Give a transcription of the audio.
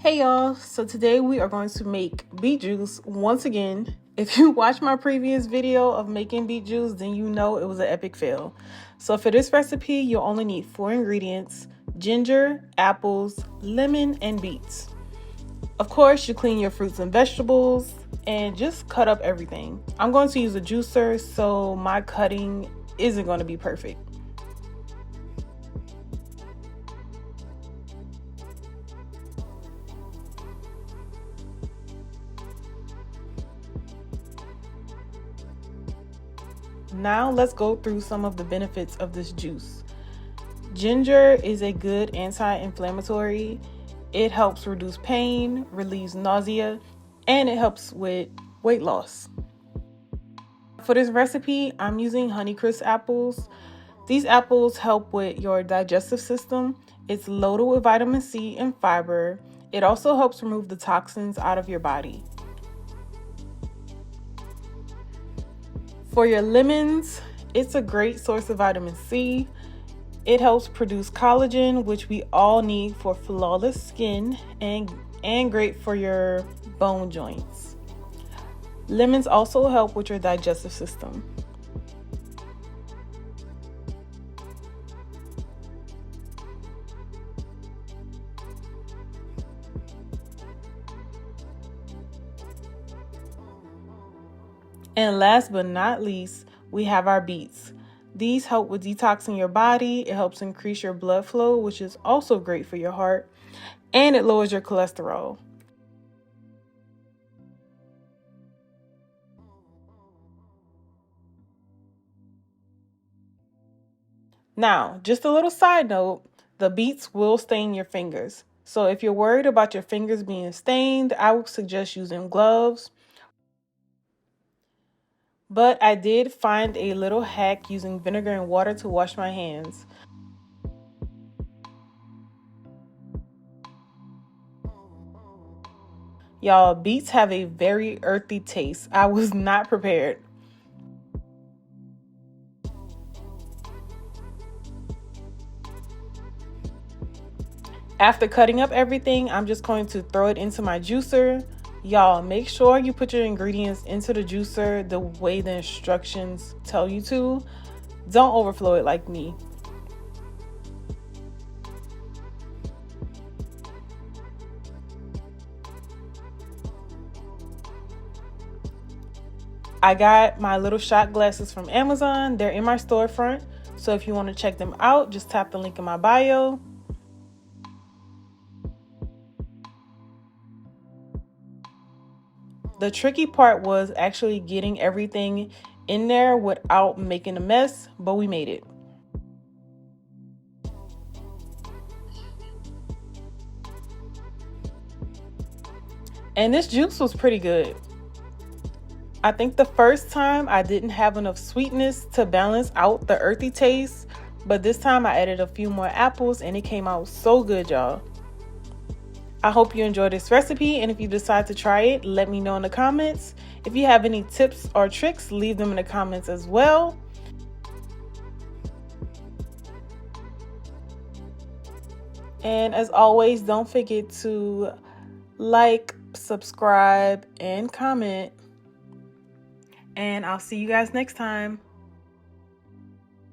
Hey y'all, so today we are going to make beet juice once again. If you watched my previous video of making beet juice, then you know it was an epic fail. So for this recipe, you'll only need 4 ingredients: ginger, apples, lemon, and beets. Of course, you clean your fruits and vegetables and just cut up everything. I'm going to use a juicer, so my cutting isn't going to be perfect. Now let's go through some of the benefits of this juice. Ginger is a good anti-inflammatory. It helps reduce pain, relieves nausea, and it helps with weight loss. For this recipe, I'm using Honeycrisp apples. These apples help with your digestive system. It's loaded with vitamin C and fiber. It also helps remove the toxins out of your body. For your lemons, it's a great source of vitamin C. It helps produce collagen, which we all need for flawless skin, and great for your bone joints. Lemons also help with your digestive system. And last but not least, we have our beets. These help with detoxing your body. It helps increase your blood flow, which is also great for your heart, and it lowers your cholesterol. Now, just a little side note, the beets will stain your fingers. So if you're worried about your fingers being stained, I would suggest using gloves. But I did find a little hack using vinegar and water to wash my hands. Y'all, beets have a very earthy taste. I was not prepared. After cutting up everything, I'm just going to throw it into my juicer. Y'all, make sure you put your ingredients into the juicer the way the instructions tell you to. Don't overflow it like me. I got my little shot glasses from Amazon. They're in my storefront. So if you want to check them out, just tap the link in my bio. The tricky part was actually getting everything in there without making a mess, but we made it. And this juice was pretty good. I think the first time I didn't have enough sweetness to balance out the earthy taste, but this time I added a few more apples and it came out so good, y'all. I hope you enjoyed this recipe, and if you decide to try it, let me know in the comments. If you have any tips or tricks, leave them in the comments as well. And as always, don't forget to like, subscribe, and comment. And I'll see you guys next time.